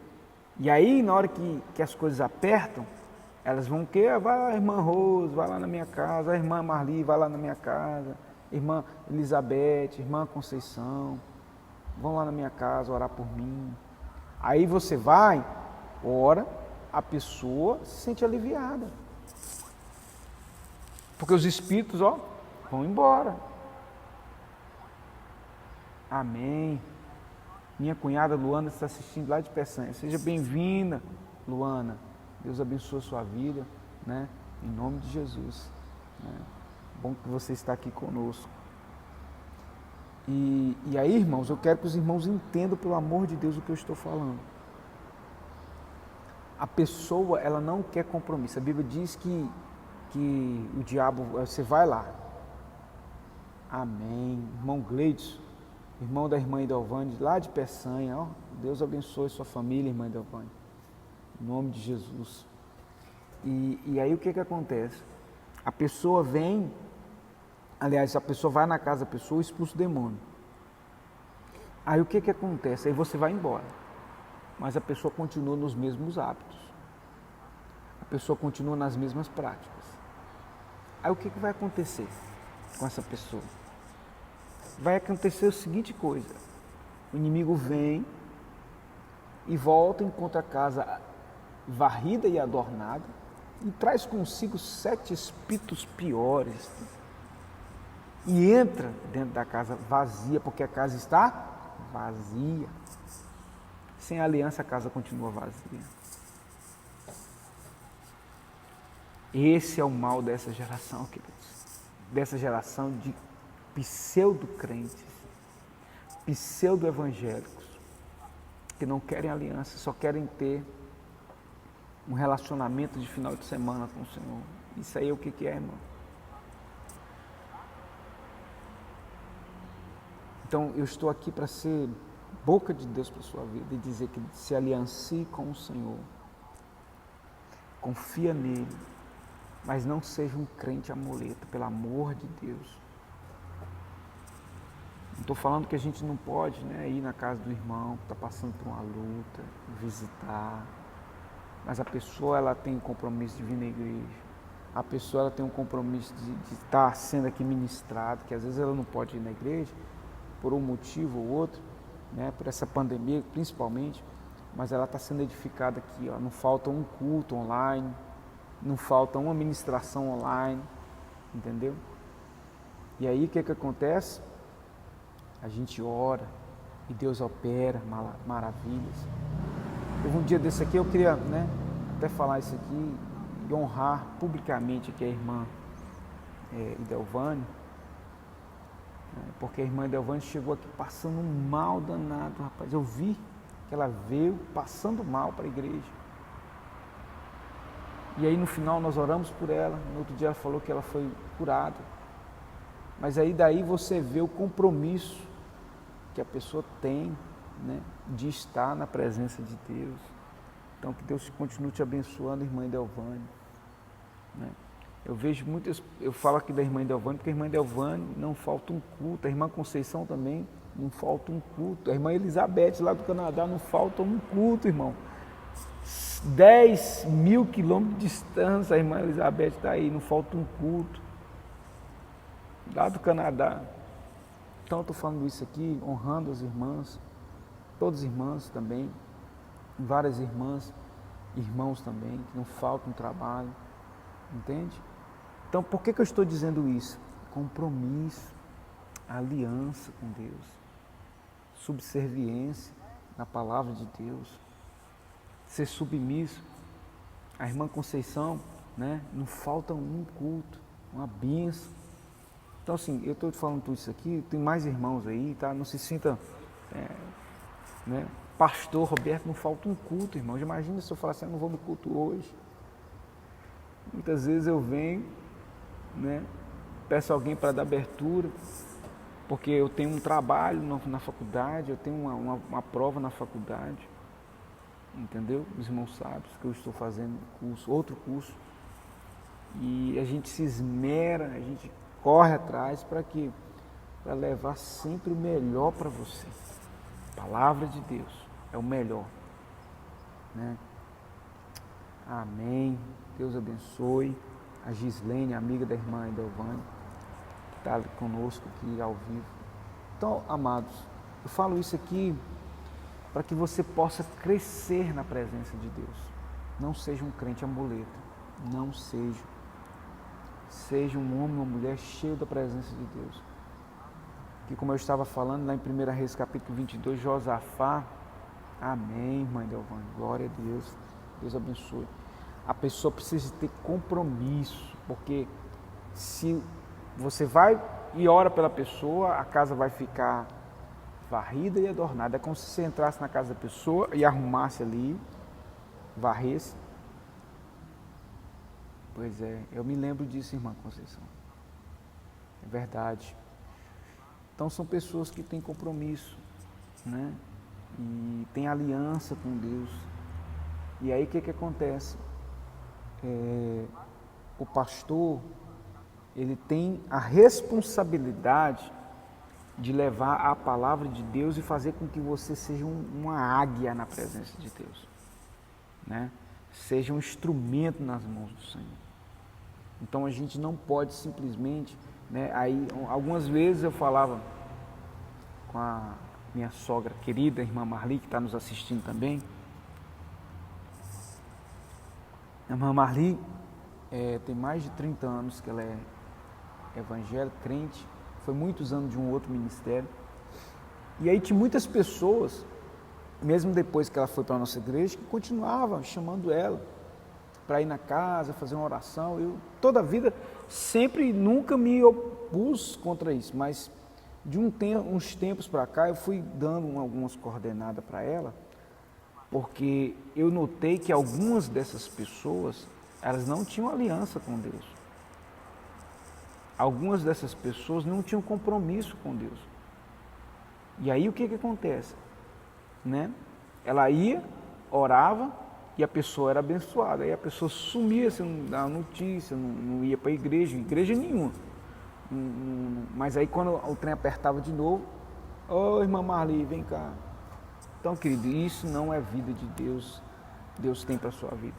E aí, na hora que as coisas apertam, elas vão querer, vai lá, irmã Rose, vai lá na minha casa, a irmã Marli, vai lá na minha casa, irmã Elizabeth, irmã Conceição, vão lá na minha casa orar por mim. Aí você vai, ora, a pessoa se sente aliviada. Porque os espíritos, vão embora. Amém. Minha cunhada Luana está assistindo lá de Peçanha. Seja bem-vinda, Luana. Deus abençoe a sua vida, né? Em nome de Jesus. Né? Bom que você está aqui conosco. E aí, irmãos, eu quero que os irmãos entendam, pelo amor de Deus, o que eu estou falando. A pessoa, ela não quer compromisso. A Bíblia diz que o diabo, você vai lá. Amém. Irmão Gleidson, irmão da irmã Edelvane, lá de Peçanha, ó, Deus abençoe sua família, irmã Edelvane. Em nome de Jesus. E aí o que acontece? A pessoa vem, aliás, a pessoa vai na casa da pessoa e expulsa o demônio. Aí o que acontece? Aí você vai embora. Mas a pessoa continua nos mesmos hábitos. A pessoa continua nas mesmas práticas. Aí o que vai acontecer com essa pessoa? Vai acontecer a seguinte coisa. O inimigo vem e volta, encontra a casa varrida e adornada e traz consigo 7 espíritos piores. E entra dentro da casa vazia, porque a casa está vazia. Sem aliança a casa continua vazia. Esse é o mal dessa geração, queridos. Dessa geração de pseudo-crentes, pseudo-evangélicos, que não querem aliança, só querem ter um relacionamento de final de semana com o Senhor. Isso aí é o que é, irmão? Então, eu estou aqui para ser boca de Deus para a sua vida e dizer que se aliancie com o Senhor. Confia nele, mas não seja um crente amoleta, pelo amor de Deus. Não estou falando que a gente não pode, né, ir na casa do irmão que está passando por uma luta, visitar, mas a pessoa ela tem um compromisso de vir na igreja. A pessoa ela tem um compromisso de estar sendo aqui ministrado, que às vezes ela não pode ir na igreja por um motivo ou outro, né, por essa pandemia principalmente, mas ela está sendo edificada aqui, ó. Não falta um culto online, não falta uma ministração online, entendeu? E aí o que acontece? A gente ora e Deus opera maravilhas. Teve um dia desse aqui, eu queria, né, até falar isso aqui e honrar publicamente aqui a irmã Edelvane, porque a irmã Edelvane chegou aqui passando um mal danado, rapaz. Eu vi que ela veio passando mal para a igreja. E aí no final nós oramos por ela, no outro dia ela falou que ela foi curada. Mas aí daí você vê o compromisso que a pessoa tem, né, de estar na presença de Deus. Então que Deus continue te abençoando, irmã Edelvane, né? Eu vejo muitas, eu falo aqui da irmã Edelvane, porque a irmã Edelvane não falta um culto, a irmã Conceição também não falta um culto, a irmã Elizabeth lá do Canadá não falta um culto, irmão. 10.000 quilômetros de distância, a irmã Elizabeth está aí, não falta um culto. Lá do Canadá. Então eu estou falando isso aqui, honrando as irmãs, todas as irmãs também, várias irmãs, irmãos também, que não faltam trabalho, entende? Então por que eu estou dizendo isso? Compromisso, aliança com Deus, subserviência na palavra de Deus, ser submisso. A irmã Conceição, né, não falta um culto, uma bênção. Então assim, eu estou falando tudo isso aqui, tem mais irmãos aí, tá? Não se sinta, né? Pastor Roberto, não falta um culto, irmão. Imagina se eu falar assim, eu não vou no culto hoje. Muitas vezes eu venho, né, peço alguém para dar abertura, porque eu tenho um trabalho na faculdade, eu tenho uma prova na faculdade, entendeu? Os irmãos sabem que eu estou fazendo curso, outro curso, e a gente se esmera, a gente corre atrás para levar sempre o melhor para você. A palavra de Deus é o melhor, né? Amém. Deus abençoe a Gislene, amiga da irmã Edelvane, que está conosco aqui ao vivo. Então, amados, eu falo isso aqui para que você possa crescer na presença de Deus. Não seja um crente amuleta, não seja. Seja um homem ou uma mulher cheio da presença de Deus. que, como eu estava falando lá em 1 Reis capítulo 22, Josafá, amém, irmã Delvane, glória a Deus, Deus abençoe. A pessoa precisa ter compromisso, porque se você vai e ora pela pessoa, a casa vai ficar varrida e adornada. É como se você entrasse na casa da pessoa e arrumasse ali, varresse. Pois é, eu me lembro disso, irmã Conceição. É verdade. Então são pessoas que têm compromisso, né? E têm aliança com Deus. E aí o que acontece? O pastor, ele tem a responsabilidade de levar a palavra de Deus e fazer com que você seja uma águia na presença de Deus, né? Seja um instrumento nas mãos do Senhor. Então a gente não pode simplesmente, né? Aí algumas vezes eu falava com a minha sogra querida, a irmã Marli, que está nos assistindo também. A irmã Marli tem mais de 30 anos que ela é evangélica, crente, foi muitos anos de um outro ministério. E aí tinha muitas pessoas, mesmo depois que ela foi para a nossa igreja, que continuavam chamando ela para ir na casa, fazer uma oração. Eu, toda a vida, sempre, nunca me opus contra isso, mas de uns tempos para cá, eu fui dando algumas coordenadas para ela, porque eu notei que algumas dessas pessoas, elas não tinham aliança com Deus. Algumas dessas pessoas não tinham compromisso com Deus. E aí o que acontece? Né? Ela ia, orava e a pessoa era abençoada. Aí a pessoa sumia, você não dava notícia, não ia para a igreja nenhuma. Mas aí quando o trem apertava de novo, ô irmã Marli, vem cá. Então, querido, isso não é vida de Deus. Deus tem para a sua vida.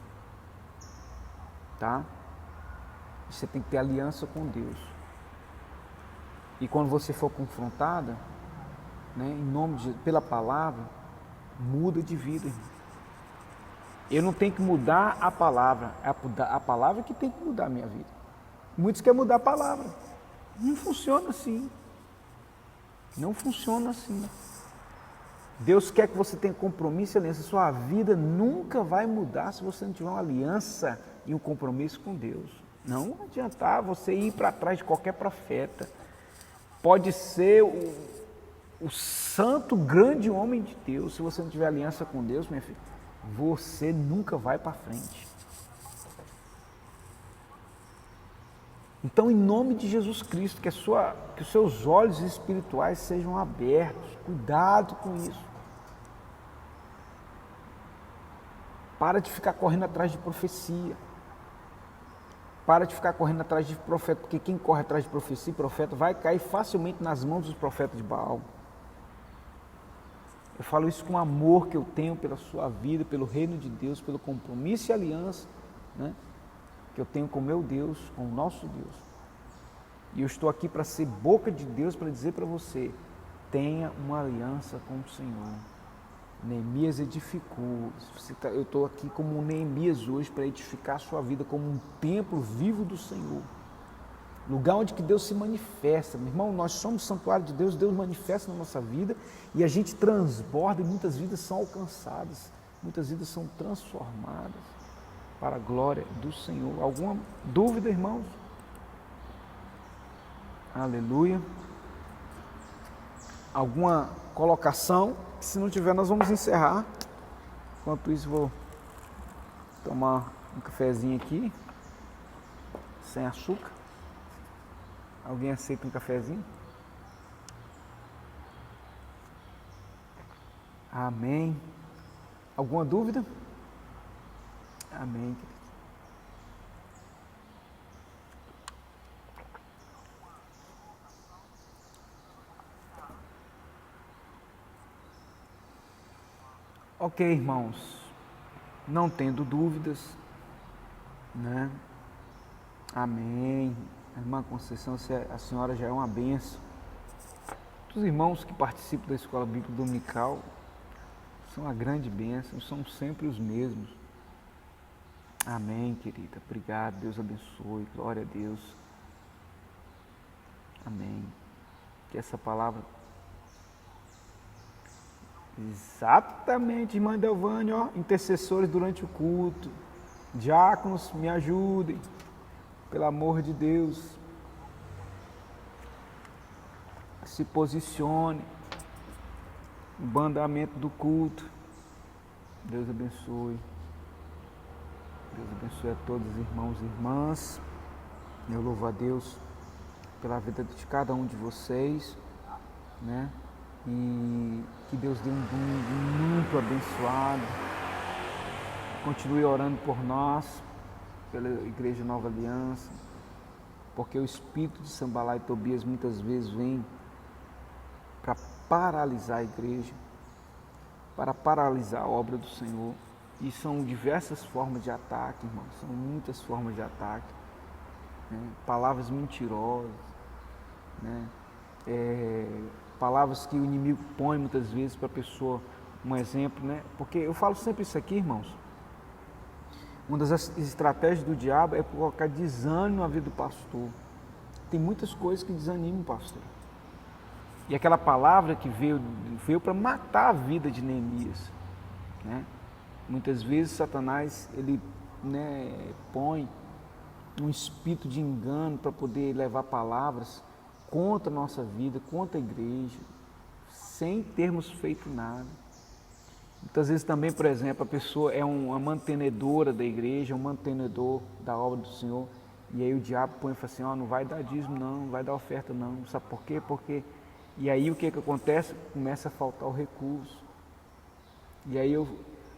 Tá? Você tem que ter aliança com Deus. E quando você for confrontada, né, em nome de, pela palavra, muda de vida, irmão. Eu não tenho que mudar a palavra, é a palavra que tem que mudar a minha vida. Muitos querem mudar a palavra. Não funciona assim. Não funciona assim. Deus quer que você tenha compromisso e aliança. Sua vida nunca vai mudar se você não tiver uma aliança e um compromisso com Deus. Não adiantar você ir para trás de qualquer profeta. Pode ser o santo, grande homem de Deus. Se você não tiver aliança com Deus, minha filha, você nunca vai para frente. Então, em nome de Jesus Cristo, que os seus olhos espirituais sejam abertos. Cuidado com isso. Para de ficar correndo atrás de profecia. Para de ficar correndo atrás de profeta, porque quem corre atrás de profecia e profeta vai cair facilmente nas mãos dos profetas de Baal. Eu falo isso com o amor que eu tenho pela sua vida, pelo reino de Deus, pelo compromisso e aliança, né, que eu tenho com o meu Deus, com o nosso Deus. E eu estou aqui para ser boca de Deus, para dizer para você, tenha uma aliança com o Senhor. Neemias edificou. Eu estou aqui como um Neemias hoje para edificar a sua vida como um templo vivo do Senhor. Lugar onde que Deus se manifesta. Meu irmão, nós somos santuário de Deus, Deus manifesta na nossa vida e a gente transborda e muitas vidas são alcançadas, muitas vidas são transformadas para a glória do Senhor. Alguma dúvida, irmãos? Aleluia. Alguma colocação? Se não tiver, nós vamos encerrar. Enquanto isso, vou tomar um cafezinho aqui, sem açúcar. Alguém aceita um cafezinho? Amém. Alguma dúvida? Amém, querido. Ok, irmãos, não tendo dúvidas, né? Amém. Irmã Conceição, a senhora já é uma bênção. Os irmãos que participam da Escola Bíblica Dominical são uma grande bênção, são sempre os mesmos. Amém, querida. Obrigado, Deus abençoe, glória a Deus. Amém. que essa palavra... Exatamente, irmã Delvânia, ó, intercessores durante o culto, diáconos, me ajudem, pelo amor de Deus, se posicione no andamento do culto. Deus abençoe. Deus abençoe a todos os irmãos e irmãs. Eu louvo a Deus pela vida de cada um de vocês, né? E que Deus dê um domingo muito abençoado. Continue orando por nós, pela Igreja Nova Aliança, porque o espírito de Sambalá e Tobias muitas vezes vem para paralisar a igreja, para paralisar a obra do Senhor. E são diversas formas de ataque, irmãos, são muitas formas de ataque, né? Palavras mentirosas, né? Palavras que o inimigo põe muitas vezes para a pessoa, um exemplo, né? Porque eu falo sempre isso aqui, irmãos, uma das estratégias do diabo é colocar desânimo na vida do pastor. Tem muitas coisas que desanimam o pastor. E aquela palavra que veio para matar a vida de Neemias, né? Muitas vezes Satanás, ele, né, põe um espírito de engano para poder levar palavras contra a nossa vida, contra a igreja, sem termos feito nada. Muitas vezes também, por exemplo, a pessoa é uma mantenedora da igreja, um mantenedor da obra do Senhor, e aí o diabo põe e fala assim, ó, não vai dar dízimo não, não vai dar oferta não, sabe por quê? Porque... E aí o que acontece? Começa a faltar o recurso. E aí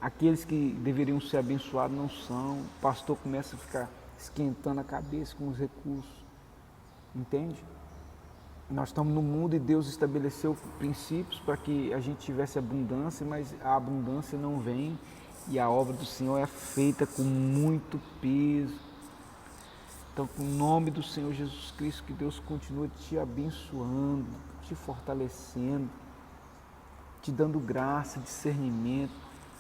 aqueles que deveriam ser abençoados não são, o pastor começa a ficar esquentando a cabeça com os recursos, entende? Nós estamos no mundo e Deus estabeleceu princípios para que a gente tivesse abundância, mas a abundância não vem e a obra do Senhor é feita com muito peso. Então, com o nome do Senhor Jesus Cristo, que Deus continue te abençoando, te fortalecendo, te dando graça, discernimento,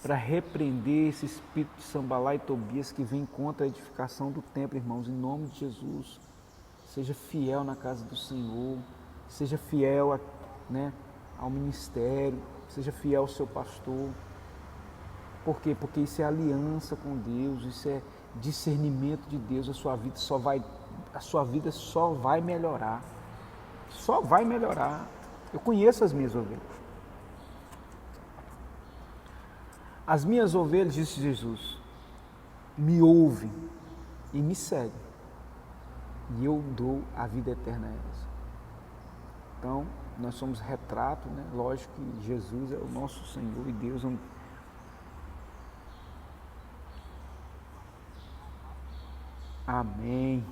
para repreender esse espírito de Sambalá e Tobias que vem contra a edificação do templo, irmãos, em nome de Jesus. Seja fiel na casa do Senhor, seja fiel ao ministério, seja fiel ao seu pastor. Por quê? Porque isso é aliança com Deus, isso é discernimento de Deus. A sua vida só vai melhorar. Só vai melhorar. Eu conheço as minhas ovelhas. As minhas ovelhas, disse Jesus, me ouvem e me seguem. E eu dou a vida eterna a elas. Então, nós somos retrato, né? Lógico que Jesus é o nosso Senhor e Deus. Amém.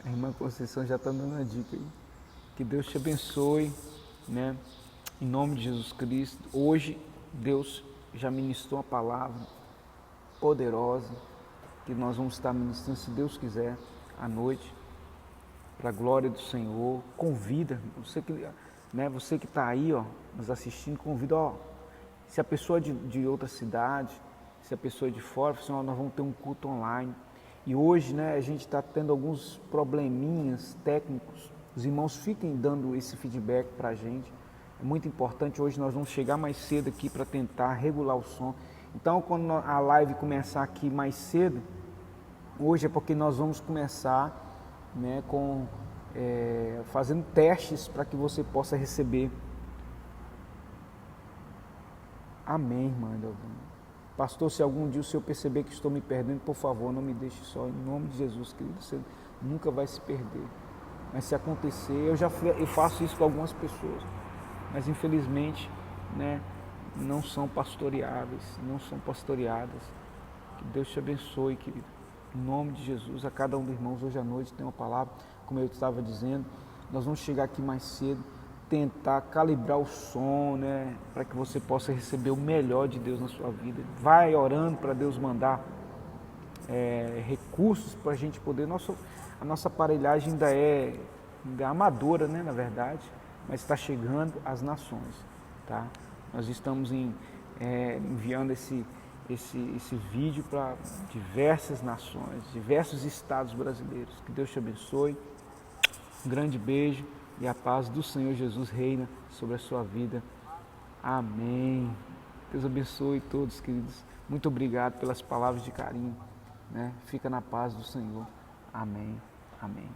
A irmã Conceição já está dando a dica aí. Que Deus te abençoe, né? Em nome de Jesus Cristo. Hoje, Deus já ministrou uma palavra poderosa que nós vamos estar ministrando, se Deus quiser, à noite, para a glória do Senhor. Convida, você que está aí, ó, nos assistindo, convida, ó, se a pessoa é de outra cidade, se a pessoa é de fora, assim, ó, nós vamos ter um culto online. E hoje, né, a gente está tendo alguns probleminhas técnicos. Os irmãos fiquem dando esse feedback para a gente. É muito importante. Hoje nós vamos chegar mais cedo aqui para tentar regular o som. Então, quando a live começar aqui mais cedo, hoje é porque nós vamos começar, né, fazendo testes para que você possa receber. Amém, irmã. Pastor, se algum dia o Senhor perceber que estou me perdendo, por favor, não me deixe só. Em nome de Jesus, querido, você nunca vai se perder. Mas se acontecer, eu faço isso com algumas pessoas, mas infelizmente, né, não são pastoreadas. Que Deus te abençoe, querido. Em nome de Jesus, a cada um dos irmãos, hoje à noite tem uma palavra, como eu estava dizendo, nós vamos chegar aqui mais cedo, tentar calibrar o som, né, para que você possa receber o melhor de Deus na sua vida. Vai orando para Deus mandar recursos para a gente poder. A nossa aparelhagem ainda é amadora, né, na verdade, mas está chegando às nações, tá? Nós estamos enviando esse vídeo para diversas nações, diversos estados brasileiros. Que Deus te abençoe. Um grande beijo. e a paz do Senhor Jesus reina sobre a sua vida. Amém. Deus abençoe todos, queridos. Muito obrigado pelas palavras de carinho, né? Fica na paz do Senhor. Amém. Amém.